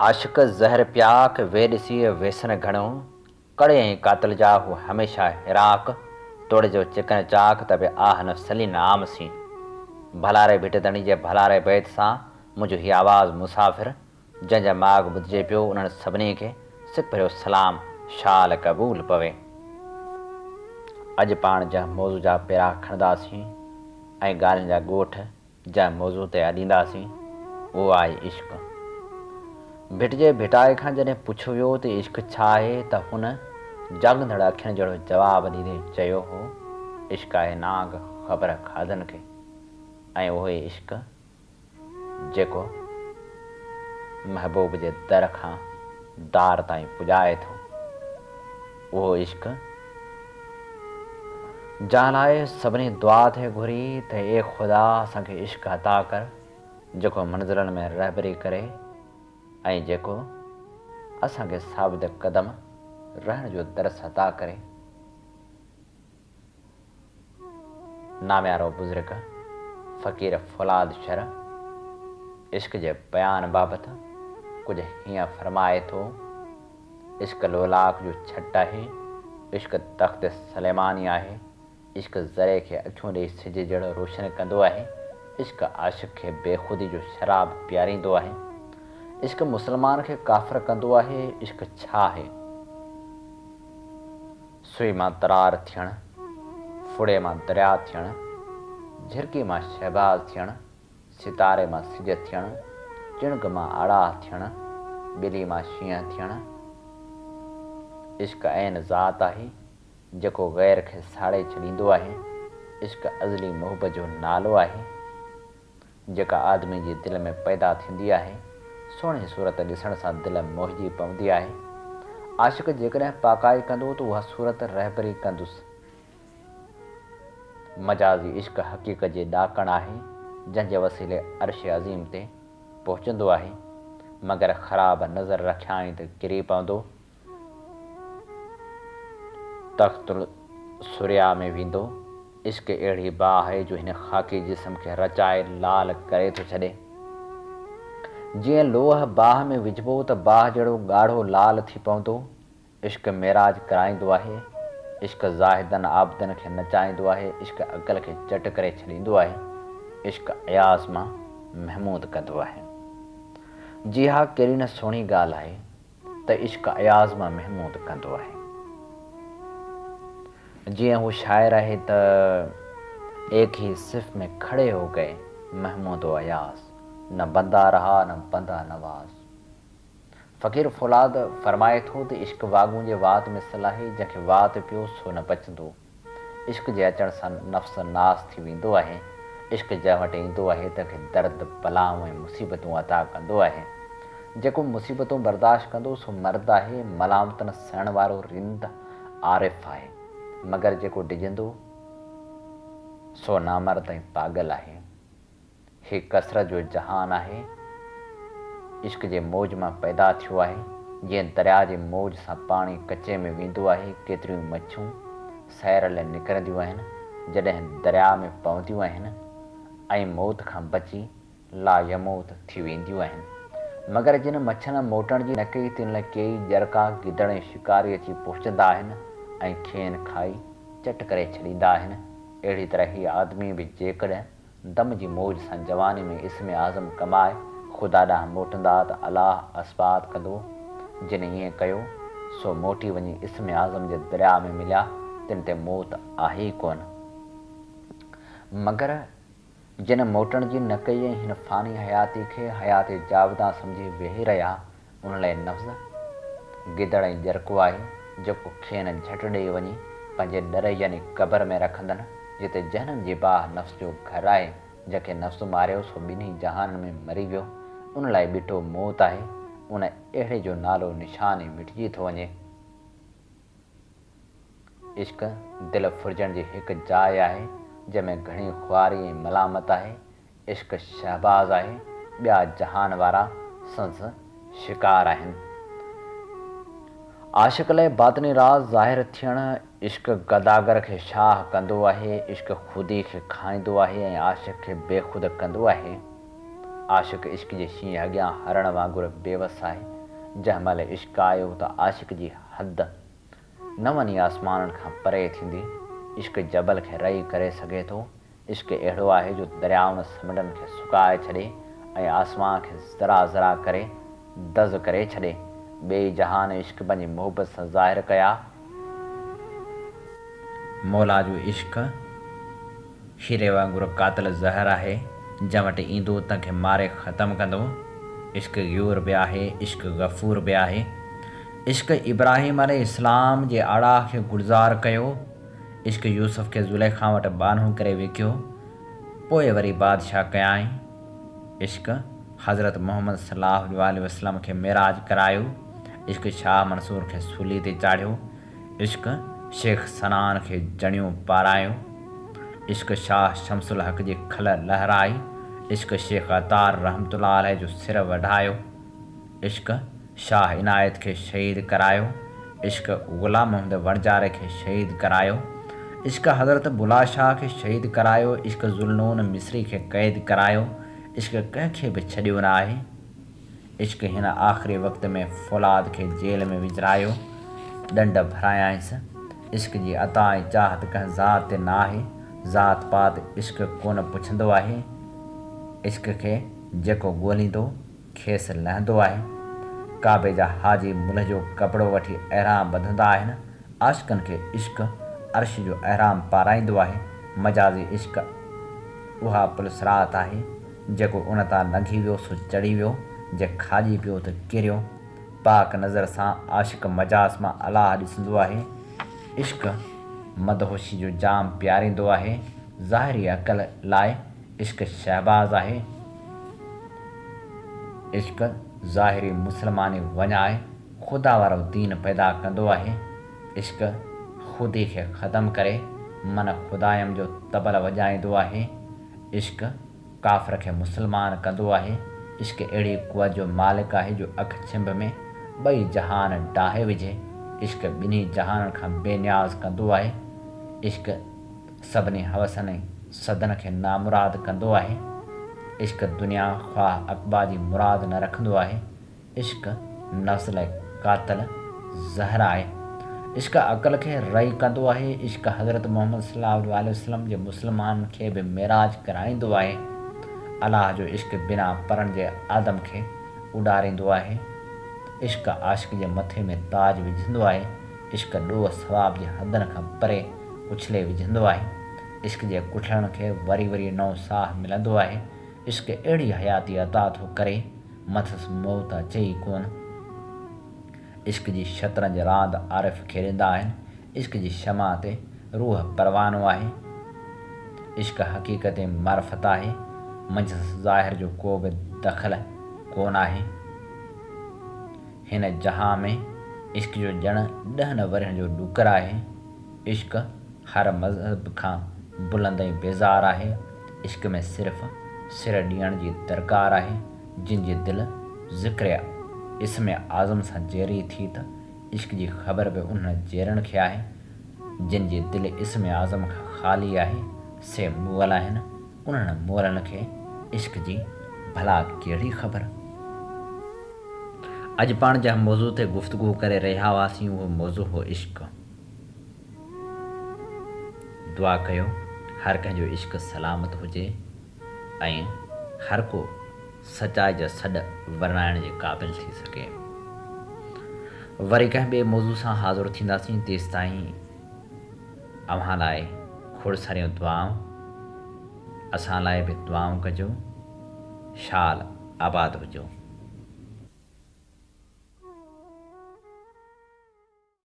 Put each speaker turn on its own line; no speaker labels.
आशिक ज़हर प्याक वेॾसी वेसन घणो कड़े ऐं कातिल जा हू हमेशा हिराक तोड़े जो चिकन चाक तबे आह नफ़सली नाम सी भलारे भिटदणी जे भलारे बैत सां मुंहिंजो हीअ आवाज़ मुसाफ़िर जंहिंजा माॻ ॿुधिजे पियो उन्हनि सभिनी खे सिक भरियो सलाम शाल क़बूल पवे। अॼु पाण जंहिं मौज़ू जा पेरा खणंदासीं ऐं ॻाल्हियुनि जा ॻोठ जंहिं मौज़ू ते अॾींदासीं उहो आहे इश्क़। भिटिजे भिटाए खां जॾहिं पुछियो वियो त इश्क़ छा आहे त हुन जाॻंदड़ अखियुनि जहिड़ो जवाबु ॾींदे चयो हो, इश्क़ आहे नाग ख़बर खाधनि खे ऐं उहो इश्क़ जेको महबूब जे दर खां दार ताईं पुॼाए थो। उहो इश्क़ जंहिं लाइ सभिनी दुआ थे घुरी त ए ख़ुदा असांखे इश्क़ अता कर जेको मंज़िलनि में रहबरी करे ऐं जेको असांखे साबित क़दम रहण जो दरस अता करे। नाम्यारो बुज़ुर्ग फ़क़ीर फौलाद शर इश्क़ जे बयान बाबति कुझु हीअं फरमाए थो, इश्क़ लोलाक जो छट आहे, इश्क़ तख़्त सलेमानी आहे, इश्क़ ज़रे खे अखियूं ॾेई सिज जहिड़ो रोशन कंदो आहे, इश्क़ आशिक़ खे बेख़ुदी जो शराब पीआरींदो आहे, इश्क़ मुस्लमान खे काफ़िर कंदो आहे। इश्क़ छा आहे? सुई मां तरार थियणु, फुड़े मां दरिया थियणु, झिरकी मां शहबाज़ थियणु, सितारे मां सिज थियणु, चिणग मां आड़ा थियणु, ॿिली मां शींहं थियणु। इश्क़ ऐन ज़ात आहे जेको ग़ैर खे साड़े छॾींदो आहे। इश्क़ अज़ली मुहबत जो नालो आहे जेका आदमी जी दिलि में पैदा थींदी आहे। सुहिणी सूरत ॾिसण सां दिलि मोहिजी पवंदी आहे। आशिक़ जेकॾहिं पाकाई कंदो त उहा सूरत रहबरी कंदुसि। मजाज़ी इश्क़ हक़ीक़त जे ॾाकण आहे जंहिंजे वसीले अर्श अज़ीम ते पहुचंदो आहे, मगर ख़राब नज़र रखियाई त किरी पवंदो, तख़्तुल सुरिया में वेंदो। इश्क़ अहिड़ी बाह आहे जो हिन ख़ाकी जिस्म खे रचाए लाल करे थो छॾे। जीअं लोह बाह में विझिबो त बाह जहिड़ो ॻाढ़ो लाल थी पवंदो। इश्क़ मेराज कराईंदो आहे, इश्क़ ज़ाहिदनि आबदनि खे नचाईंदो आहे, इश्क़ अक़ल खे चट करे छॾींदो आहे, इश्क़ अयाज़ मां महमूद कंदो आहे। जी हा, कहिड़ी न सुहिणी ॻाल्हि आहे त इश्क़ अयाज़ मां महमूद कंदो आहे। जिए वो शायर है तो एक ही सिफ में खड़े हो गए महमूद व अयाज, न बंदा रहा न बंदा नवाज। फ़क़ीर फौलाद फरमाए थो त इश्क़ वाॻूं जे वात में सलाही जंहिंखे वात पियो सो न बचंदो। इश्क़ जे अचण सां नफ़्स नास थी वेंदो आहे। इश्क़ जंहिं वटि ईंदो आहे तंहिंखे दर्द बलाऊं ऐं मुसीबतूं अता कंदो आहे। जेको मुसीबतूं बर्दाश्त कंदो सो मर्द आहे, मलामतनि सहण वारो रिंद आरिफ़ आहे, मगर जेको डिॼंदो सो नामर्द ऐं पागल आहे। ही कसरत जो जहान आहे, इश्क़ जे मौज मां पैदा थियो आहे। जीअं दरिया जे मौज सां पाणी कचे में वेंदो आहे, केतिरियूं मच्छियूं सैर लाइ निकिरंदियूं आहिनि जॾहिं दरिया में पवंदियूं आहिनि ऐं मौत खां बची लायमौत थी वेंदियूं आहिनि। मगर जिन मच्छियुनि मोटण जी न कई तिन लाइ कई जरका गिदड़ ऐं शिकारी अची पहुचंदा आहिनि ऐं खेनि खाई चट करे छॾींदा आहिनि। अहिड़ी तरह ही आदमी बि जेकॾहिं दम जी मौज सां जवानी में इस्म आज़म कमाए ख़ुदा ॾांहुं मोटंदा त अलाह असबात कंदो। जिन ईअं कयो सो मोटी वञी इस्म आज़म जे दरिया में मिलिया, तिन ते मौत आहे ई कोन। मगर जिन मोटण जी न कई ऐं हिन फ़ानी हयाती खे हयाती जावदा सम्झी वेही रहिया, उन लाइ नफ़्ज़ गिदड़ ऐं जरको आहे जेको खेनि झटि ॾेई वञी पंहिंजे डर यानी क़बर में रखंदनि, जिते जहनम जी बाह नफ़्स जो घरु आहे। जंहिंखे नफ़्स मारियो सो ॿिन्ही जहाननि में मरी वियो, उन लाइ ॿिठो मौत आहे। उन अहिड़े जो नालो निशान ई मिटिजी थो वञे। इश्क़ दिलि फुरजण जी हिकु जाइ आहे जंहिंमें घणी ख़ुआरी ऐं मलामत आहे। इश्क़ शहबाज़ आहे, ॿिया जहान वारा संस शिकार आहिनि। आशिक़ लाइ बातिनी राज़ ज़ाहिर थियणु, इश्क़ गदागर खे शाह कंदो आहे, इश्क़ ख़ुदी खे खाईंदो आहे ऐं आशिक़ खे बेख़ुद कंदो आहे। आशिक़ इश्क जे शींहं अॻियां हरण वांगुरु बेवस आहे। जंहिं महिल इश्क आयो त आशिक़ जी हद न वञी आसमाननि खां परे थींदी। इश्क जबल खे रही करे सघे थो। इश्क अहिड़ो आहे जो दरियाउनि समुंडनि खे सुकाए छॾे ऐं आसमान खे ज़रा ज़रा करे दज़ करे छॾे। ॿिए जहान इश्क पंहिंजी मुहबत सां ज़ाहिर कया। मौला जो इश्क हीरे वांगुरु कातिल ज़हर आहे। जंहिं वटि ईंदो तंहिंखे मारे ख़तमु कंदो। इश्क ग़यूर बि आहे, इश्क गफ़ूर बि आहे। इश्क इब्राहिम अलैहिस्सलाम जे आड़ा खे गुलज़ार कयो। इश्क यूसुफ खे ज़ुलेखा वटि बानू करे विकियो, पोइ वरी बादशाह कयाई। इश्क हज़रत मुहम्मद सल्लल्लाहु अलैहि वसल्लम खे मेराज करायो। इश्क शाह मंसूर खे सूली ते चाढ़ियो। इश्क शेख सनान खे जणियूं पारायो। इश्क शाह शमसुल हक़ जी खल लहराई। इश्क शेख अतार रहमतुल्लाह अलैह जो सिर वढायो। इश्क शाह इनायत खे शहीद करायो। इश्क ग़ुलाम मोहम्मद वणजारे खे शहीद करायो। इश्क हज़रत बुला शाह खे शहीद करायो। इश्क ज़ुल्नून मिस्री खे क़ैद करायो। इश्क कंहिंखे बि छॾियो न आहे। इश्क हिन आख़िरी वक़्त में फ़ौलाद खे जेल में विझरायो, ॾंड भरायांसि। इश्क जी अता ऐं चाहत कंहिं ज़ात ते न आहे। ज़ात पात इश्क कोन पुछंदो आहे। इश्क खे जेको ॻोल्हींदो खेसि लहंदो आहे। काबे जा हाजी मुल्ह जो कपिड़ो वठी अहराम ॿधंदा आहिनि। आशिक़नि खे इश्क अर्श जो अहराम पाराईंदो आहे। मजाज़ी इश्क उहा पुलसरात आहे जेको उन तां लंघी वियो सो चढ़ी वियो, जे खाॼी पियो त किरियो। पाक नज़र सां आशिक़ मजाज़ मां अलाह ॾिसंदो आहे। इश्क मदहोशी जो जाम प्यारींदो आहे। ज़ाहिरी अक़ल लाइ इश्क शहबाज़ आहे। इश्क ज़ाहिरी मुसलमानी वञाए ख़ुदा वारो दीन पैदा कंदो आहे। इश्क ख़ुदी खे ख़तमु करे मन ख़ुदायम जो तबल वॼाईंदो आहे। इश्क काफ़िर खे मुसलमान कंदो आहे। इश्क अहिड़ी क़ुवत जो मालिक आहे जो अख छिंभ में ॿई जहान डाहे विझे। इश्क ॿिन्ही जहाननि खां बेनियाज़ कंदो आहे। इश्क सभिनी हवसनि सदन खे नामुराद कंदो आहे। इश्क दुनिया ख़्वाह अक़बा जी मुराद न रखंदो आहे। इश्क नफ़्स लाइ कातिल ज़हर आहे। इश्क अक़ल खे रही कंदो आहे। इश्क हज़रत मुहम्मद सल्लल्लाहु अलैहि वसल्लम जे मुसलमान खे बि मेराज कराईंदो आहे। अलाह जो इश्क बिना परनि जे आदम खे उॾारींदो आहे। इश्क आशिक़ जे मथे में ताज विझंदो आहे। इश्क ॾोह सवाब जे हदनि खां परे उछले विझंदो आहे। इश्क जे कुठड़नि खे वरी वरी नओं साह मिलंदो आहे। इश्क अहिड़ी हयाती अता थो करे मथसि मौत अचे ई कोन। इश्क जी शतरंज रांदि आरिफ़ खेॾंदा आहिनि। इश्क जी शमा ते रूह परवानो आहे। इश्क हक़ीक़त मार्फत आहे। मंझंदि ज़ाहिर जो को बि दख़ल कोन आहे। हिन जहां में इश्क जो ॼण 10 वरहनि जो डुकर आहे। इश्क हर मज़हब खां बुलंद ऐं बेज़ार आहे। इश्क में सिर्फ़ सिर ॾियण जी दरकार आहे। जिन जी दिलि ज़िक्र इस्म आज़म सां जेरी थी त इश्क जी ख़बर बि उन्हनि जेरनि खे आहे। जिन जी दिलि इस्म आज़म खां ख़ाली आहे से मुअल आहिनि। उन्हनि मुअलनि खे इश्क जी भला कहिड़ी ख़बर। अॼु पाण जंहिं मौज़ू ते गुफ़्तगू करे रहिया हुआसीं उहो मौज़ू हो इश्क। दुआ कयो हर कंहिंजो इश्क सलामत हुजे ऐं हर को सचाई जा सॾ वर्णाइण जे क़ाबिल थी सघे। वरी कंहिं ॿिए मौज़ू सां हाज़िर थींदासीं। तेसि ताईं अव्हां लाइ खोड़ सारियूं दुआऊं। असां लाइ बि दुआऊं कजो। शाल आबाद हुजो।